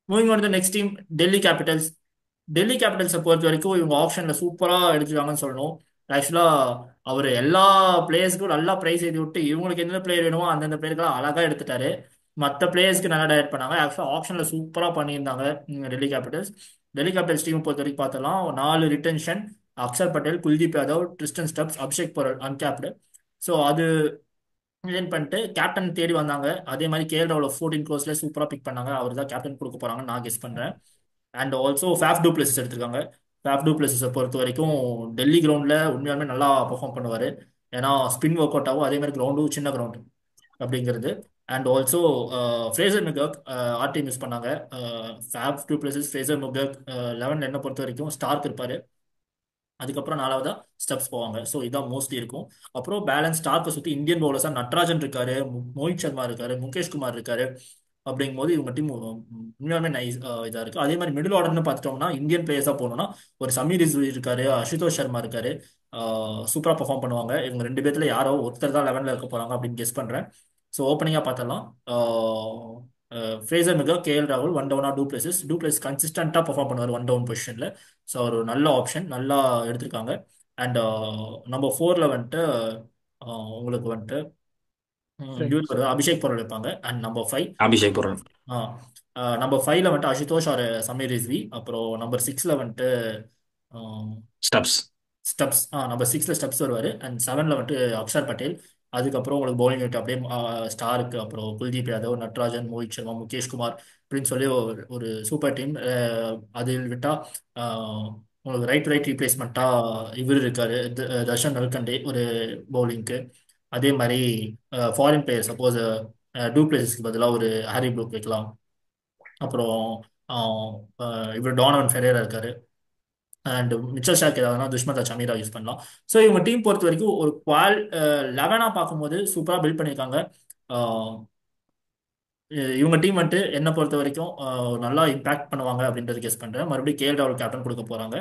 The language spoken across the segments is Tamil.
Moving on the next team, Delhi Capitals. Delhi கேபிட்டல்ஸை பொறுத்த வரைக்கும் இவங்க ஆப்ஷன்ல சூப்பரா எடுத்துருக்காங்கன்னு சொல்லணும். ஆக்சுவலா அவர் எல்லா பிளேயர்ஸ்க்கும் நல்லா பிரைஸ் எழுதி விட்டு இவங்களுக்கு எந்த பிளேயர் வேணுமோ அந்தந்த பிளேயருக்குலாம் அழகா எடுத்துட்டாரு. மற்ற பிளேயர்ஸ்க்கு நல்லா டைரக்ட் பண்ணாங்க. ஆக்சுவலா ஆப்ஷன்ல சூப்பரா பண்ணியிருந்தாங்க Delhi Capitals. Delhi Capitals team பொறுத்த வரைக்கும் பார்த்தலாம், 4 retention. Axar Patel, Kuldeep Yadav, Tristan Stubbs, Abishek Porel uncapped. So அது ரிசைன் பண்ணிட்டு கேப்டன் தேடி வந்தாங்க. அதே மாதிரி கேஎல் ராகுல் 14 க்ரோஸ்ல சூப்பரா பிக் பண்ணாங்க. அவர் தான் கேப்டன் கொடுக்க போறாங்கன்னு நான் கெஸ் பண்றேன். And also Faf two pluses எடுத்திருக்காங்க. ஃபேஃப் டூ பிளஸஸை பொறுத்த வரைக்கும் டெல்லி கிரவுண்ட்ல உண்மையாலுமே நல்லா பெர்ஃபார்ம் பண்ணுவாரு. ஏன்னா ஸ்பின் ஒர்க் அவுட் ஆகும், அதே மாதிரி கிரவுண்டும் சின்ன கிரவுண்டு அப்படிங்கிறது. அண்ட் ஆல்சோ ஃப்ரேசர் மெகக் ஆர்டி மிஸ் பண்ணாங்க. Faf du Plessis, Fraser McGurk 11 என்ன பொறுத்த வரைக்கும் ஸ்டார்க் இருப்பாரு. அதுக்கப்புறம் நாலாவதா ஸ்டெப்ஸ் போவாங்க. ஸோ இதான் மோஸ்ட்லி இருக்கும். அப்புறம் பேலன்ஸ் ஸ்டார்க்கை சுற்றி இந்தியன் பவுலர்ஸா நட்ராஜன் இருக்காரு, மோஹித் சர்மா இருக்காரு, முகேஷ் குமார் இருக்காரு. அப்படிங்கும்போது இவங்க டீம் உண்மையாலுமே நைஸ் இதா இருக்கு. அதே மாதிரி மிடில் ஆர்டர்னு பார்த்துட்டோம்னா இந்தியன் பிளேயர்ஸா போகணும்னா ஒரு சமீர் ரிஸ்வி இருக்காரு, அசுதோஷ் சர்மா இருக்காரு. சூப்பரா பெர்ஃபார்ம் பண்ணுவாங்க. இவங்க ரெண்டு பேர்த்துல யாரோ ஒருத்தர் தான் 11ல இருக்க போறாங்க அப்படின்னு கெஸ் பண்றேன். ஸோ ஓப்பனிங்கா பார்த்தலாம், ஃப்ரேசர் மெகா, கேஎல் ராகுல், ஒன் டவுனா டூ பிளேஸ் கன்சிஸ்டன்டா பெர்ஃபார்ம் பண்ணுவார் ஒன் டவுன் பொசிஷன்ல. ஸோ ஒரு நல்ல ஆப்ஷன், நல்லா எடுத்திருக்காங்க. அண்ட் நம்பர் 4ல வந்துட்டு உங்களுக்கு வந்துட்டு இவர் வருவார், அபிஷேக் பொருள் வைப்பாங்க. அண்ட் நம்பர் 5, அபிஷேக் பொருள். நம்பர் 5ல வந்துட்டு அசுதோஷ் ஆர் சமீர் ரிஸ்வி. அப்புறம் நம்பர் 6ல வந்துட்டு ஸ்டப்ஸ். ஸ்டப்ஸ். நம்பர் 6ல ஸ்டப்ஸ் வருவார். அண்ட் 7ல வந்துட்டு அக்ஷர் பட்டேல். அதுக்கப்புறம் உங்களுக்கு பவுலிங் விட்டு அப்படியே ஸ்டாருக்கு அப்புறம் குல்தீப் யாதவ், நட்ராஜன், மோஹித் சர்மா, முகேஷ் குமார் அப்படின்னு சொல்லி ஒரு சூப்பர் டீம். அதில் விட்டா உங்களுக்கு ரைட் ரீப்ளேஸ்மெண்ட்டா இவர் இருக்காரு, தர்ஷன் நல்கண்டே ஒரு பவுலிங்க்கு. அதே மாதிரி ஃபாரின் பிளேயர் சப்போஸ் டூ பிளேசஸ்க்கு பதிலாக ஒரு ஹாரி ப்ரூக் வைக்கலாம். அப்புறம் இவர் டானவன் ஃபெரேரா இருக்காரு. அண்ட் மிச்சல் ஷாக் ஏதாவதுனா துஷ்மந்தா சமீரா யூஸ் பண்ணலாம். ஸோ இவங்க டீம் பொறுத்த வரைக்கும் ஒரு 11 பார்க்கும்போது சூப்பராக பில்ட் பண்ணியிருக்காங்க. அஹ் இவங்க டீம் வந்துட்டு என்னை பொறுத்த வரைக்கும் நல்லா இம்பாக்ட் பண்ணுவாங்க அப்படின்றது கெஸ் பண்றேன். மறுபடியும் கேஎல் ராகுல் கேப்டன் கொடுக்க போறாங்க.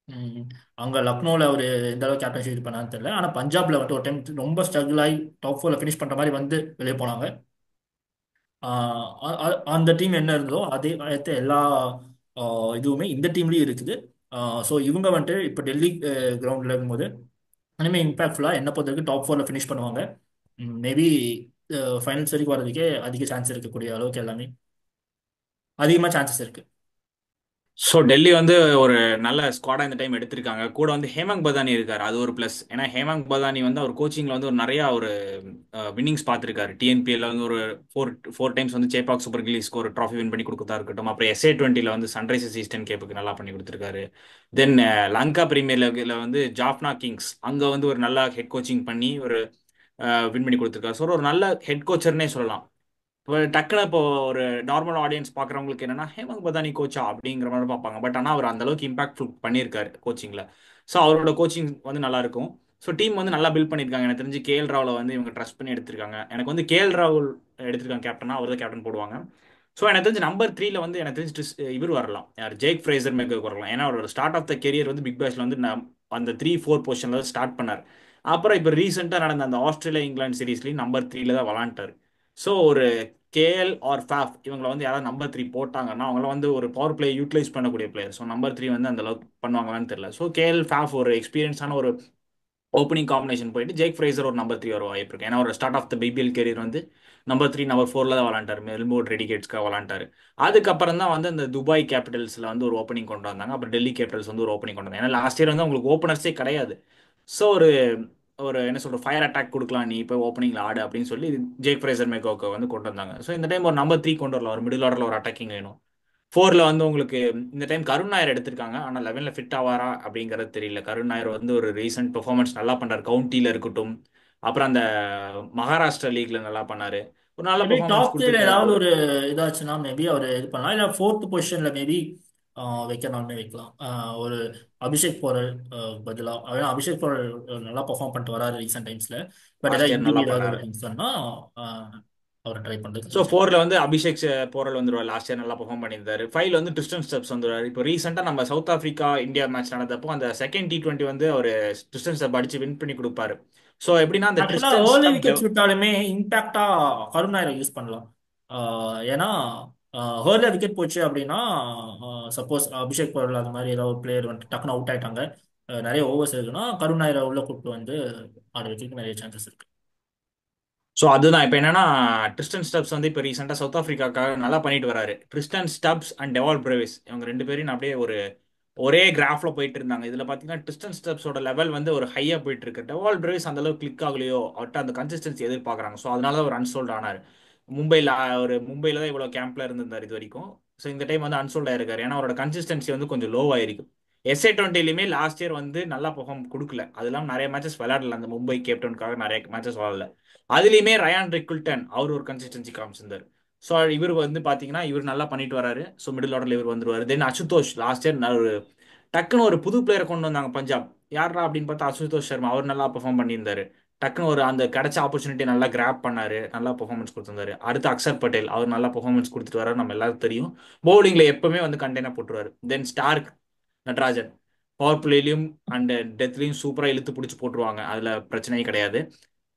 உம், அங்க லக்னோல ஒரு எந்த அளவுக்கு கேப்டன்ஷிப் இது பண்ணான்னு தெரியல. ஆனா பஞ்சாப்ல வந்துட்டு ஒரு டைம் ரொம்ப ஸ்ட்ரகிள் ஆகி டாப் 4ல ஃபினிஷ் பண்ற மாதிரி வந்து வெளியே போனாங்க. அந்த டீம் என்ன இருந்ததோ அதே அடுத்த எல்லா இதுவுமே இந்த டீம்லயும் இருக்குது. ஸோ இவங்க வந்துட்டு இப்போ டெல்லி கிரவுண்ட்ல இருக்கும்போது இனிமேல் இம்பாக்ட்ஃபுல்லாக என்ன பொறுத்த வரைக்கும் டாப் 4ல ஃபினிஷ் பண்ணுவாங்க. மேபி ஃபைனல்ஸ் வரைக்கும் வர்றதுக்கே அதிக சான்ஸ் இருக்கக்கூடிய அளவுக்கு எல்லாமே அதிகமாக சான்சஸ் இருக்கு. ஸோ டெல்லி வந்து ஒரு நல்ல ஸ்குவாடா இந்த டைம் எடுத்திருக்காங்க. கூட வந்து ஹேமங் பதானி இருக்காரு, அது ஒரு ப்ளஸ். ஏன்னா ஹேமங் பதானி வந்து அவர் கோச்சிங்ல வந்து ஒரு நிறைய ஒரு வின்னிங்ஸ் பார்த்துருக்காரு. டிஎன்பிஎல்ல வந்து ஒரு ஃபோர் டைம்ஸ் வந்து சேப்பாக் சூப்பர் கிங்ஸ்க்கு ஒரு ட்ராஃபி வின் பண்ணி கொடுத்தா இருக்கட்டும். அப்புறம் SA20ல வந்து சன்ரைசர்ஸ் ஈஸ்டர்ன் கேப்புக்கு நல்லா பண்ணி கொடுத்துருக்காரு. தென் லங்கா பிரீமியர் லீக்ல வந்து ஜாஃப்னா கிங்ஸ் அங்க வந்து ஒரு நல்ல ஹெட் கோச்சிங் பண்ணி ஒரு வின் பண்ணி கொடுத்துருக்காரு. ஸோ ஒரு நல்ல ஹெட் கோச்சர்னே சொல்லலாம். இப்போ டக்குனு இப்போ ஒரு நார்மல் ஆடியன்ஸ் பார்க்குறவங்களுக்கு என்னன்னா ஹேமந்த் பதானி கோச்சா அப்படிங்கிற மாதிரி பார்ப்பாங்க. பட் ஆனால் அவர் அந்த அளவுக்கு இம்பாக்ட்ஃபுல் பண்ணியிருக்காரு கோச்சிங்கில். ஸோ அவரோட கோச்சிங் வந்து நல்லா இருக்கும். ஸோ டீம் வந்து நல்லா பில்ட் பண்ணியிருக்காங்க. எனக்கு தெரிஞ்சு கேஎல் ராகுலை வந்து இவங்க ட்ரஸ்ட் பண்ணி எடுத்திருக்காங்க. எனக்கு வந்து கேஎல் ராகுல் எடுத்திருக்காங்க கேப்டனா, அவர் தான் கேப்டன் போடுவாங்க. ஸோ எனக்கு தெரிஞ்சு நம்பர் 3ல வந்து எனக்கு தெரிஞ்சு இவர் வரலாம், யார் ஜேக் ஃப்ரேசர் மேக்கர் வரலாம். ஏன்னா அவரோட ஸ்டார்ட் ஆஃப் த கெரியர் வந்து பிக் பேஷ்ல வந்து அந்த 3-4 பொசிஷனில் ஸ்டார்ட் பண்ணார். அப்புறம் இப்போ ரீசெண்டாக நடந்த அந்த ஆஸ்திரேலியா இங்கிலாந்து சீரீஸ்லையும் நம்பர் 3ல தான் விளாண்டார். ஸோ ஒரு கேஎல் ஆர் ஃபேஃப் இவங்களை வந்து யாராவது நம்பர் 3 போட்டாங்கன்னா அவங்கள வந்து ஒரு பவர் பிளே யூட்டிலைஸ் பண்ணக்கூடிய பிளேயர். ஸோ நம்பர் 3 வந்து அந்த அளவுக்கு பண்ணுவாங்களான்னு தெரியல. ஸோ கேஎல் ஃபேஃப் ஒரு எக்ஸ்பீரியன்ஸான ஒரு ஓப்பனிங் காம்பினேஷன் போயிட்டு ஜேக் ஃப்ரேசர் ஒரு நம்பர் 3 வர வாய்ப்பு இருக்கு. ஏன்னா ஒரு start of the BBL career வந்து நம்பர் 3 நம்பர் 4ல தான் விளாண்டாரு, மெல்போர்ன் ரெடிகேட்ஸ்க்காக விளாண்டாரு. அதுக்கப்புறம் தான் வந்து அந்த துபாய் கேபிட்டல்ஸ்ல வந்து ஒரு ஓப்பனிங் கொண்டு வந்தாங்க. அப்புறம் டெல்லி கேபிட்டல்ஸ் வந்து ஒரு ஓப்பனிங் கொண்டு வந்தாங்க. ஏன்னா லாஸ்ட் இயர் வந்து உங்களுக்கு ஓப்பனர்ஸே கிடையாது. ஸோ ஒரு ஒரு என்ன சொல்ற ஃபயர் அட்டாக் கொடுக்கலாம், நீ இப்போ ஓப்பனிங்ல ஆடு அப்படின்னு சொல்லி ஜேக் ஃப்ரேசர் மேக்கோக்கு வந்து கொண்டு வந்தாங்க. ஸோ இந்த டைம் ஒரு நம்பர் 3 கொண்டு வரலாம், ஒரு மிடில் ஆர்டர்ல ஒரு அட்டாக்கிங் வேணும். 4ல வந்து உங்களுக்கு இந்த டைம் கருண் நாயர் எடுத்திருக்காங்க. ஆனால் 11ல ஃபிட் ஆவாரா அப்படிங்கிறது தெரியல. கருண் நாயர் வந்து ஒரு ரீசெண்ட் பெர்ஃபார்மன்ஸ் நல்லா பண்றாரு, கவுண்டியில இருக்கட்டும். அப்புறம் அந்த மகாராஷ்டிரா லீக்ல நல்லா பண்ணாரு, ஒரு நல்ல மேபி பெர்ஃபார்மன்ஸ் டாப் 3ல கொடுத்துருக்காரு. ஏதாவது ஒரு இதாச்சுன்னா மேபி அவர் இது பண்ணலாம். இல்லை ஃபோர்த் பொசிஷன்ல மேபி வைக்கணும்னு வைக்கலாம். ஒரு அபிஷேக் போரல் பதிலாக. ஏன்னா அபிஷேக் போரல் நல்லா பெர்ஃபார்ம் பண்ணிட்டு வராரு ரீசெண்ட் டைம்ஸ்ல. பட் லாஸ்ட் ஏதாவது இயர் இன்ஜுரி நல்லா ஏதாவது பண்ணாரு. இருந்துச்சுன்னா அவர் ட்ரை பண்ணுறதுக்கு ஸோ கொஞ்சம். 4ல வந்து அபிஷேக் போரல் வந்துருவார், லாஸ்ட் இயர் நல்லா பெர்ஃபார்ம் பண்ணியிருந்தாரு. 5ல வந்து ட்ரிஸ்டன் ஸ்டெப்ஸ் வந்துருவாரு. இப்போ ரீசெண்டாக நம்ம சவுத் ஆஃப்ரிக்கா இந்தியா மேட்ச் நடந்தப்போ அந்த செகண்ட் T20 வந்து அவர் ட்ரிஸ்டன் ஸ்டெப் அடிச்சு வின் பண்ணி கொடுப்பாரு. ஸோ எப்படின்னா அந்த ஆக்சுவலாக ட்ரிஸ்டன் ஏர்லி ஸ்டெப் விக்கெட்ஸ் விட்டாலுமே இம்பாக்டா கருண் நாயரை யூஸ் பண்ணலாம். ஏன்னா ஹர்ல விக்கெட் போச்சு அப்படின்னா, சப்போஸ் அபிஷேக் பவல் அந்த மாதிரி ஏதாவது ஒரு பிளேயர் வந்துட்டு டக்குன்னு அவுட் ஆயிட்டாங்க, நிறைய ஓவர்ஸ் இருக்குன்னா கருண் நாயரை உள்ள கூப்பிட்டு வந்து ஆட வைக்கிறதுக்கு நிறைய சான்சஸ் இருக்கு. ஸோ அதுதான் இப்போ என்னன்னா, ட்ரிஸ்டன் ஸ்டப்ஸ் வந்து இப்போ ரீசெண்டாக சவுத் ஆஃப்ரிக்காக்காக நல்லா பண்ணிட்டு வராரு. Tristan stuffs and Dewald Brevis இவங்க ரெண்டு பேரும் நான் அப்படியே ஒரே கிராஃப்ல போயிட்டு இருந்தாங்க. இதுல பாத்தீங்கன்னா ட்ரிஸ்டன் ஸ்டெப்ஸோட லெவல் வந்து ஒரு ஹையா போயிட்டு இருக்கு. டெவால் பிரேவிஸ் அந்த அளவுக்கு கிளிக் ஆகலையோ, அவர்கிட்ட அந்த கன்சிஸ்டன்சி எதிர்பார்க்கறாங்க. ஸோ அதனால அவர் அன்சோல்ட் ஆனார். மும்பைல தான் இவ்வளவு கேம்ப்ல இருந்திருந்தார் இது வரைக்கும். ஸோ இந்த டைம் வந்து அன்சோல்ட் ஆயிருக்காரு. ஏன்னா அவரோட கன்சிஸ்டன்சி வந்து கொஞ்சம் லோ ஆயிருக்கு. SA20லையுமே லாஸ்ட் இயர் வந்து நல்லா பெர்ஃபார்ம் கொடுக்கல. அதெல்லாம் நிறைய மேட்சஸ் விளையாடல, அந்த மும்பை கேப்டனுக்காக நிறைய மேட்சஸ் விளையாடல. அதுலயுமே ரயான் ரிக்குல்டன் அவர் ஒரு கன்சிஸ்டன்சி காமிச்சிருந்தார். ஸோ இவர் வந்து பாத்தீங்கன்னா இவர் நல்லா பண்ணிட்டு வராரு. ஸோ மிடில் ஆர்டர்ல இவர் வந்துருவாரு. தென் அசுதோஷ் லாஸ்ட் இயர் டக்குன்னு ஒரு புது பிளேயரை கொண்டு வந்தாங்க பஞ்சாப். யாரா அப்படின்னு பார்த்தா அசுதோஷ் சர்மா. அவர் நல்லா பெர்ஃபார்ம் பண்ணியிருந்தாரு. டக்குன்னு அந்த கிடைச்ச ஆப்பர்ச்சுனிட்டி நல்லா கிராப் பண்ணாரு, நல்லா பெர்ஃபார்மன்ஸ் கொடுத்திருந்தாரு. அடுத்து அக்சர் பட்டேல், அவர் நல்லா பெர்ஃபார்மன்ஸ் கொடுத்துட்டு வராரு, நம்ம எல்லாரும் தெரியும். பவுலிங்ல எப்பவுமே வந்து கண்டெய்னர் போட்டுருவாரு. தென் ஸ்டார்க், நட்ராஜன் பவர் பிளேலையும் அண்ட் டெத்லையும் சூப்பரா இழுத்து பிடிச்சி போட்டுருவாங்க, அதுல பிரச்சனையே கிடையாது.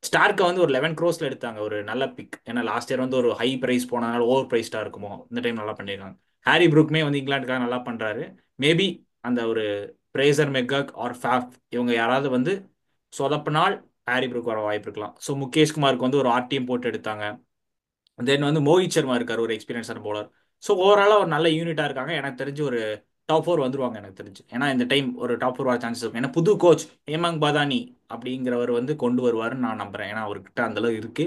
ஸ்டார்க்கை வந்து ஒரு 11 க்ரோஸ்ல எடுத்தாங்க, ஒரு நல்ல பிக். ஏன்னா லாஸ்ட் இயர் வந்து ஒரு ஹை பிரைஸ் போனதுனால ஓவர் பிரைஸ்டா இருக்குமோ, இந்த டைம் நல்லா பண்ணியிருக்காங்க. ஹாரி ப்ரூக்மே வந்து இங்கிலாந்துக்காக நல்லா பண்றாரு. மேபி அந்த ஒரு பிரேசர் மெக்கக் ஆர் ஃபேஃப் இவங்க யாராவது வந்து சொதப்பினால் ஹாரி ப்ரூக் வர வாய்ப்பு இருக்கலாம். ஸோ முகேஷ் குமாருக்கு வந்து ஒரு ஆர்டிஎம் போட்டு எடுத்தாங்க. தென் வந்து மோஹித் சர்மா இருக்காரு, ஒரு எக்ஸ்பீரியன்ஸான பவுலர். ஸோ ஓவராலாக ஒரு நல்ல யூனிட்டா இருக்காங்க. எனக்கு தெரிஞ்சு ஒரு டாப் 4 வந்துருவாங்க எனக்கு தெரிஞ்சு. ஏன்னா இந்த டைம் ஒரு டாப் 4 வர சான்சஸ் இருக்கும். ஏன்னா புது கோச் ஹேமங் பதானி அப்படிங்கிறவர் வந்து கொண்டு வருவாருன்னு நான் நம்புறேன். ஏன்னா அவர்கிட்ட அந்த அளவு இருக்கு,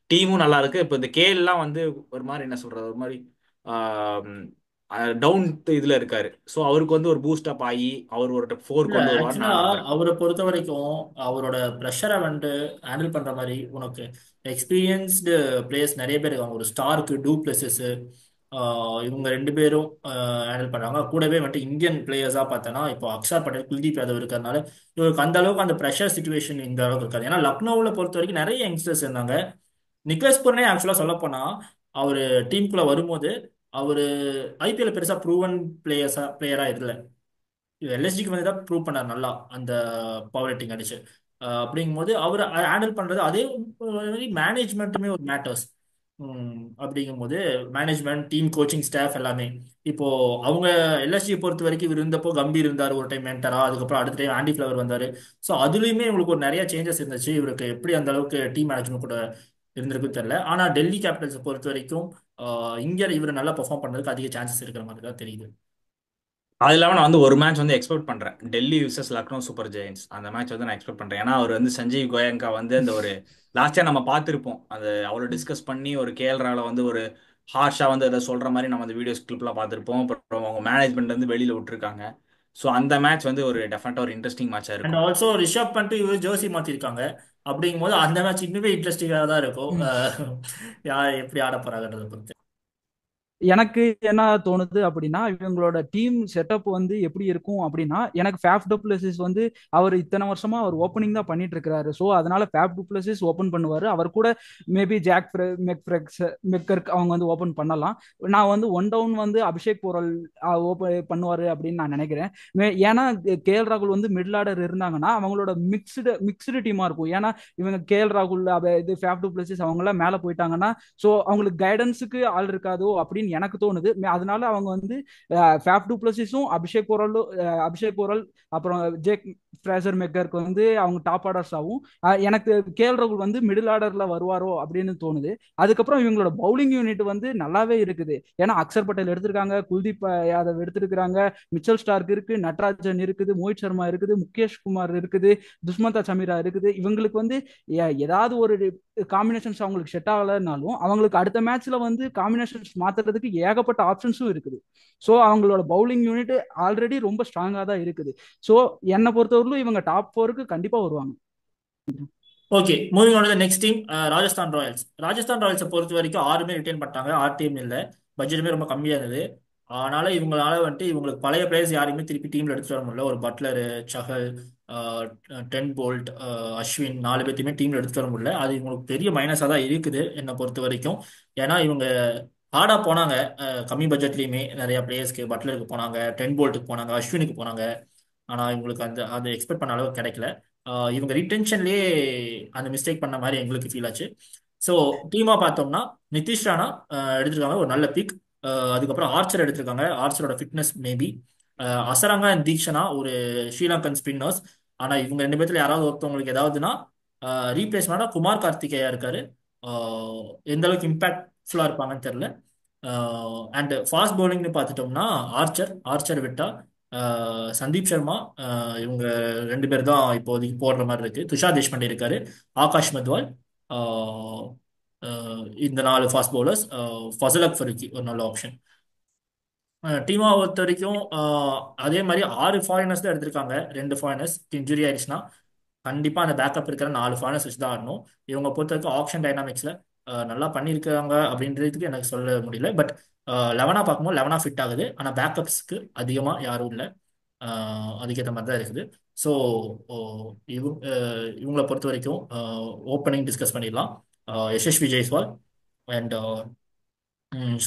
டீமும் நல்லா இருக்கு. இப்போ இந்த கேல்லாம் வந்து ஒரு மாதிரி என்ன சொல்றது, ஒரு மாதிரி டவுன் இதுல இருக்காரு. ஸோ அவருக்கு வந்து ஒரு பூஸ்ட் அப் ஆகி அவர் ஒரு ஃபோர் இல்ல கொண்டு வருவார்னு ஆக்சுவலா நான் நம்புறேன். அவரை பொறுத்த வரைக்கும் அவரோட ப்ரெஷரை வந்துட்டு ஹேண்டில் பண்ற மாதிரி உனக்கு எக்ஸ்பீரியன்ஸ்டு பிளேயர்ஸ் நிறைய பேர் இருக்காங்க. ஒரு ஸ்டார்க்கு, டூ பிளஸஸ், இவங்க ரெண்டு பேரும் ஹேண்டில் பண்றாங்க. கூடவே வந்துட்டு இந்தியன் பிளேயர்ஸா பார்த்தோன்னா இப்போ அக்ஷர் பட்டேல், குல்தீப் யாதவ் இருக்கிறதுனால இவருக்கு அந்த அளவுக்கு அந்த ப்ரெஷர் சுச்சுவேஷன் இந்த அளவுக்கு இருக்காது. ஏன்னா லக்னோவில் பொறுத்த வரைக்கும் நிறைய யங்ஸ்டர்ஸ் இருந்தாங்க. நிக்லஸ் பூர்னே ஆக்சுவலா சொல்ல போனா அவர் டீமுக்குள்ள வரும்போது அவர் ஐபிஎல் பெருசா ப்ரூவன் பிளேயரா இல்லை. LSGக்கு வந்து தான் ப்ரூவ் பண்ணார் நல்லா அந்த பவர் ரேட்டிங் அடிச்சு. அப்படிங்கும்போது அவர் ஹேண்டில் பண்றது அதே மாதிரி மேனேஜ்மெண்ட்டுமே ஒரு மேட்டர்ஸ். அப்படிங்கும்போது மேனேஜ்மெண்ட், டீம், கோச்சிங் ஸ்டாஃப் எல்லாமே இப்போ அவங்க LSG பொறுத்த வரைக்கும் இவர் இருந்தப்போ கம்பீர் இருந்தார் ஒரு டைம் மென்டரா, அதுக்கப்புறம் அடுத்த டைம் ஆண்டி ஃபிளவர் வந்தாரு. ஸோ அதுலயுமே இவங்களுக்கு ஒரு நிறைய சேஞ்சஸ் இருந்துச்சு. இவருக்கு எப்படி அந்த அளவுக்கு டீம் மேனேஜ்மெண்ட் கூட இருந்திருக்குன்னு தெரியல. ஆனா டெல்லி கேபிட்டல்ஸை பொறுத்த வரைக்கும் இங்க இவர் நல்லா பெர்ஃபார்ம் பண்றதுக்கு அதிக சான்சஸ் இருக்கிற மாதிரி தான் தெரியுது. அது இல்லாம நான் வந்து ஒரு மேட்ச் வந்து எக்ஸ்பெக்ட் பண்றேன், Delhi versus Lucknow super giants. அந்த மேட்ச் வந்து நான் எக்ஸ்பெக்ட் பண்றேன். ஏன்னா அவர் வந்து சஞ்சீவ் கோயங்கா வந்து அந்த ஒரு லாஸ்ட் இயர் நம்ம பார்த்துருப்போம், அது அவ்வளோ டிஸ்கஸ் பண்ணி ஒரு கேஎல் வந்து ஒரு ஹார்ஷா வந்து அதை சொல்ற மாதிரி நம்ம அந்த வீடியோஸ் கிளிப்லாம் பார்த்துருப்போம். அப்புறம் அவங்க மேனேஜ்மெண்ட் வந்து வெளியில விட்டுருக்காங்க. ஸோ அந்த மேட்ச் வந்து ஒரு டெஃபினட்டா ஒரு இன்ட்ரெஸ்டிங் மேட்சா அண்ட் இருக்கும். ஆல்சோ ரிஷப் பண்ணிட்டு இவர் ஜெர்சி மாத்திருக்காங்க. அப்படிங்கும்போது அந்த மேட்ச் இன்னுமே இன்ட்ரெஸ்டிங்காக தான் இருக்கும். யார் எப்படி ஆட போறாங்கன்றதை பொறுத்து. எனக்கு என்ன தோணுது அப்படின்னா, இவங்களோட டீம் செட்டப் வந்து எப்படி இருக்கும் அப்படின்னா, எனக்கு ஃபேஃப் டு பிளஸிஸ் வந்து அவர் இத்தனை வருஷமா அவர் ஓப்பனிங் தான் பண்ணிட்டு இருக்காரு. ஸோ அதனால ஃபேஃப் டு பிளஸிஸ் ஓப்பன் பண்ணுவாரு. அவர் கூட மேபி மெக்கர்க் அவங்க வந்து ஓப்பன் பண்ணலாம். நான் வந்து ஒன் டவுன் வந்து அபிஷேக் போரல் ஓப்பன் பண்ணுவாரு அப்படின்னு நான் நினைக்கிறேன். ஏன்னா KL ராகுல் வந்து மிடில் ஆர்டர் இருந்தாங்கன்னா அவங்களோட மிக்ஸ்டு டீமா இருக்கும். ஏன்னா இவங்க KL ராகுல் இது ஃபேஃப் டு பிளஸிஸ் அவங்க எல்லாம் மேல போயிட்டாங்கன்னா ஸோ அவங்களுக்கு கைடன்ஸுக்கு ஆள் இருக்காதோ அப்படின்னு எனக்கு தோணுது. அதனால அவங்க வந்து ஃபேஃப் டு பிளஸிஸும் அபிஷேக் போரல் அப்புறம் ஜேக் ஃப்ரேசர் மெக்கருக்கு வந்து அவங்க டாப் ஆர்டர்ஸ் ஆகும். எனக்கு KL ராகுல் வந்து மிடில் ஆர்டர்ல வருவாரோ அப்படின்னு தோணுது. அதுக்கப்புறம் இவங்களோட பவுலிங் யூனிட் வந்து நல்லாவே இருக்குது. ஏன்னா அக்சர் பட்டேல் எடுத்திருக்காங்க, குல்தீப் யாதவ் எடுத்திருக்காங்க, மிச்சல் ஸ்டார்க் இருக்கு, நட்ராஜன் இருக்குது, மோஹித் சர்மா இருக்குது, முகேஷ் குமார் இருக்குது, துஷ்மந்தா சமீரா இருக்குது. இவங்களுக்கு வந்து ஏதாவது ஒரு காம்பினேஷன்ஸ் அவங்களுக்கு செட் ஆகலைன்னாலும் அவங்களுக்கு அடுத்த மேட்ச்ல வந்து காம்பினேஷன்ஸ் மாத்துறதுக்கு ஏகப்பட்ட ஆப்ஷன்ஸும் இருக்குது. ஸோ அவங்களோட பவுலிங் யூனிட் ஆல்ரெடி ரொம்ப ஸ்ட்ராங்கா தான் இருக்குது. ஸோ என்னை பொறுத்தவரையிலும் இவங்க டாப் 4க்கு கண்டிப்பா வருவாங்க. Okay, moving on to the next team. Rajasthan Royals. Rajasthan ராயல்ஸை பொறுத்த வரைக்கும் ஆறுமே ரிட்டைன் பண்ணிட்டாங்க. ஆர்டிஎம் இல்லை, பட்ஜெட்டுமே ரொம்ப கம்மியா இருந்தது. அதனால இவங்களால வந்துட்டு இவங்களுக்கு பழைய பிளேயர்ஸ் யாரையுமே திருப்பி டீம்ல எடுத்துட்டு வர முடியல. ஒரு Butler, Chahal, Trent Boult, Ashwin, 4 பேர்த்தையுமே டீம்ல எடுத்துட்டு வர முடியல. அது இவங்களுக்கு பெரிய மைனஸா தான் இருக்குது என்னை பொறுத்த வரைக்கும். ஏன்னா இவங்க ஹார்டா போனாங்க. கம்மி பட்ஜெட்லயுமே நிறைய பிளேயர்ஸ்க்கு, பட்லருக்கு போனாங்க, டென் போல்ட்டுக்கு போனாங்க, அஸ்வினுக்கு போனாங்க. ஆனா இவங்களுக்கு அந்த அது எக்ஸ்பெக்ட் பண்ண அளவுக்கு கிடைக்கல. இவங்க ரிட்டென்ஷன்லயே அந்த மிஸ்டேக் பண்ண மாதிரி எங்களுக்கு ஃபீல் ஆச்சு. ஸோ டீமா பார்த்தோம்னா நிதிஷ் ராணா எடுத்திருக்காங்க, ஒரு நல்ல பிக். அதுக்கப்புறம் ஆர்ச்சர் எடுத்திருக்காங்க. ஆர்ச்சரோட fitness maybe. Hasaranga and Theekshana ஒரு ஸ்ரீலங்கன் ஸ்பின்னர்ஸ். ஆனா இவங்க ரெண்டு பேர்த்துல யாராவது ஒருத்தவங்களுக்கு ஏதாவதுன்னா ரீப்ளேஸ்மெண்டா குமார் கார்த்திகேயா இருக்காரு. எந்த அளவுக்கு இம்பாக்ட்ஃபுல்லா இருப்பாங்கன்னு தெரியல. அண்ட் ஃபாஸ்ட் பவுலிங்னு பார்த்துட்டோம்னா ஆர்ச்சர் விட்டா சந்தீப் சர்மா, இவங்க ரெண்டு பேர் தான் இப்போதைக்கு போடுற மாதிரி இருக்கு. துஷார் தேஷ்பாண்டே இருக்காரு, ஆகாஷ் மத்வால், ஆஹ் இந்த 4 ஃபாஸ்ட் பவுலர்ஸ். ஃபசல் அக்ஃபருக்கு ஒரு நல்ல ஆப்ஷன். டீமா பொறுத்த வரைக்கும் அதே மாதிரி 6 ஃபாரினர்ஸ் தான் எடுத்திருக்காங்க. 2 ஃபாரினர்ஸ் இன்ஜுரி ஆயிடுச்சுன்னா கண்டிப்பா அந்த பேக்கப் இருக்கிற 4 ஃபாரினர்ஸ் வச்சு தான் ஆடணும். இவங்க பொறுத்த வரைக்கும் ஆப்ஷன் டைனாமிக்ஸ்ல நல்லா பண்ணியிருக்காங்க அப்படின்றதுக்கு எனக்கு சொல்ல முடியல. பட் 11 பார்க்கும்போது 11 ஃபிட் ஆகுது. ஆனால் பேக்கப்ஸ்க்கு அதிகமாக யாரும் இல்லை. அதுக்கேற்ற மாதிரி தான் இருக்குது. ஸோ இவங்களை பொறுத்த வரைக்கும் ஓப்பனிங் டிஸ்கஸ் பண்ணிடலாம். யசஸ்வி ஜெய்ஸ்வால் அண்ட்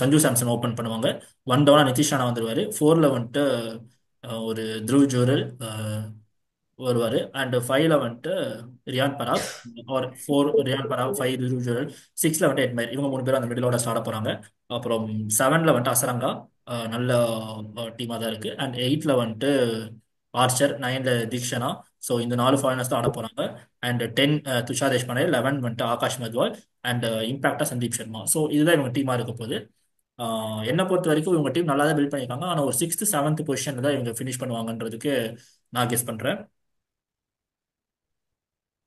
சஞ்சு சாம்சன் ஓப்பன் பண்ணுவாங்க. 1 டவுனா நிதிஷ் ராணா வந்துருவாரு. 4ல வந்துட்டு ஒரு த்ருவ் ஜூரல் வருவார். அண்ட் 5ல வந்துட்டு ரியான் பராக், ஒரு 4 ரியான் பராக், 5 த்ருவ் ஜூரல், 6ல வந்துட்டு எட்மைர். இவங்க 3 பேரும் அந்த மிடிலோட ஸ்டார்ட் போறாங்க. அப்புறம் 7ல வந்துட்டு அசரங்கா, நல்ல டீமாக தான் இருக்கு. அண்ட் 8ல வந்துட்டு ஆர்ச்சர், 9ல தீக்ஷனா. ஸோ இந்த 4 ஃபாரினர்ஸ் தான் ஆட போறாங்க. அண்ட் 10 துஷார் தேஷ்பாண்டே, 11 வந்துட்டு ஆகாஷ் மத்வால், அண்ட் இம்பாக்டா சந்தீப் சர்மா. ஸோ இதுதான் இவங்க டீமா இருக்க போகுது. என்னை பொறுத்த வரைக்கும் இவங்க டீம் நல்லா தான் பில்ட் பண்ணியிருக்காங்க. ஆனால் ஒரு 6th 7th பொசிஷன்ல தான் இவங்க ஃபினிஷ் பண்ணுவாங்கன்றதுக்கு நான் கெஸ் பண்றேன்.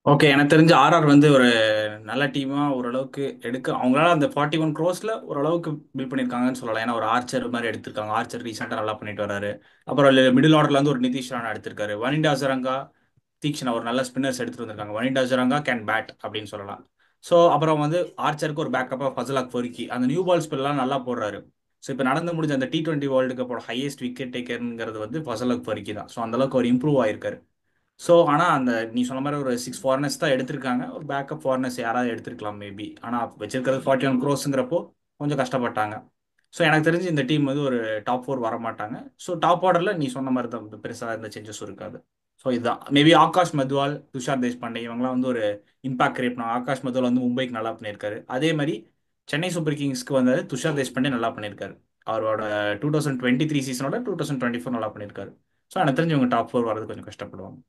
ஓகே, எனக்கு தெரிஞ்ச ஆர்ஆர் வந்து ஒரு நல்ல டீமா ஓரளவுக்கு எடுக்க அவங்களால அந்த 41 crores ஓரளவுக்கு பில்ட் பண்ணியிருக்காங்கன்னு சொல்லலாம். ஏன்னா ஒரு ஆர்ச்சர் மாதிரி எடுத்திருக்காங்க. ஆர்ச்சர் ரீசெண்டாக நல்லா பண்ணிட்டு வராரு. அப்புறம் மிடில் ஆர்டர்ல வந்து ஒரு நிதிஷ் ராணா எடுத்திருக்காரு. வனிண்டா அசரங்கா, தீக்ஷனா ஒரு நல்ல ஸ்பின்னர்ஸ் எடுத்துட்டு வந்திருக்காங்க. வனிண்டா அசரங்கா கேன் பேட் அப்படின்னு சொல்லலாம். ஸோ அப்புறம் வந்து ஆர்ச்சருக்கு ஒரு பேக்கப்பாக ஃபசலாக் பொறுக்கி அந்த நியூ பால் ஸ்பெல்லாம் நல்லா போடுறாரு. ஸோ இப்போ நடந்து முடிஞ்ச அந்த T20 வேர்ல்டு கப்போட ஹையஸ்ட் விக்கெட் டேக்கருங்கிறது வந்து ஃபசலாக் பொறுக்கி தான். ஸோ அந்த அளவுக்கு ஒரு இம்ப்ரூவ் ஆயிருக்காரு. ஸோ ஆனால் அந்த நீ சொன்ன மாதிரி ஒரு 6 ஃபாரினர்ஸ் தான் எடுத்திருக்காங்க. ஒரு பேக்கப் ஃபாரினர்ஸ் யாராவது எடுத்திருக்கலாம் மேபி. ஆனால் வச்சிருக்கிறது 41 crores கொஞ்சம் கஷ்டப்பட்டாங்க. ஸோ எனக்கு தெரிஞ்சு இந்த டீம் வந்து ஒரு டாப் 4 வர மாட்டாங்க. ஸோ டாப் ஆர்டரில் நீ சொன்ன மாதிரி தான் பெருசாக எந்த சேஞ்சஸும் இருக்காது. ஸோ இதுதான் மேபி ஆகாஷ் மத்வால், துஷார் தேஷ்பாண்டே இவங்கலாம் வந்து ஒரு இம்பாக்ட் கிரியேட் பண்ணுவாங்க. ஆகாஷ் மத்வால் வந்து மும்பைக்கு நல்லா பண்ணியிருக்காரு. அதே மாதிரி சென்னை சூப்பர் கிங்ஸ்க்கு வந்து துஷார் தேஷ்பாண்டே நல்லா பண்ணியிருக்காரு. அவரோட 2023 சீசனோட 2024 நல்லா பண்ணியிருக்காரு. ஸோ எனக்கு தெரிஞ்சு இவங்க டாப் 4 வரது கொஞ்சம் கஷ்டப்படுவாங்க.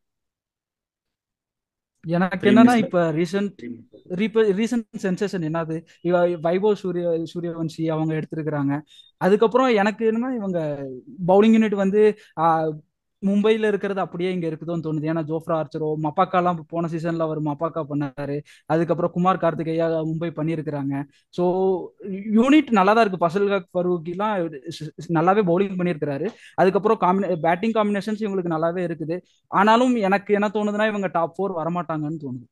எனக்கு என்னன்னா ப்ரீமியர்ஸ்ல. இப்ப ரீசன்ட் சென்சேஷன் என்னது, வைபவ் சூரியவன்ஷி அவங்க எடுத்திருக்கிறாங்க. அதுக்கப்புறம் எனக்கு என்னன்னா இவங்க பவுலிங் யூனிட் வந்து ஆஹ், மும்பைல இருக்கிறது அப்படியே இங்க இருக்குதோன்னு தோணுது. ஏன்னா ஜோஃப்ரா ஆர்ச்சரோ மப்பாக்காலாம் போன சீசன்ல அவர் மப்பாக்கா பண்ணாரு. அதுக்கப்புறம் குமார் கார்த்திகேயா மும்பை பண்ணியிருக்கிறாங்க. ஸோ யூனிட் நல்லா தான் இருக்கு. ஃபசல் ஃபரூக்கிலாம் நல்லாவே பவுலிங் பண்ணியிருக்கிறாரு. அதுக்கப்புறம் பேட்டிங் காம்பினேஷன்ஸ் இவங்களுக்கு நல்லாவே இருக்குது. ஆனாலும் எனக்கு என்ன தோணுதுன்னா இவங்க டாப் 4 வரமாட்டாங்கன்னு தோணுது.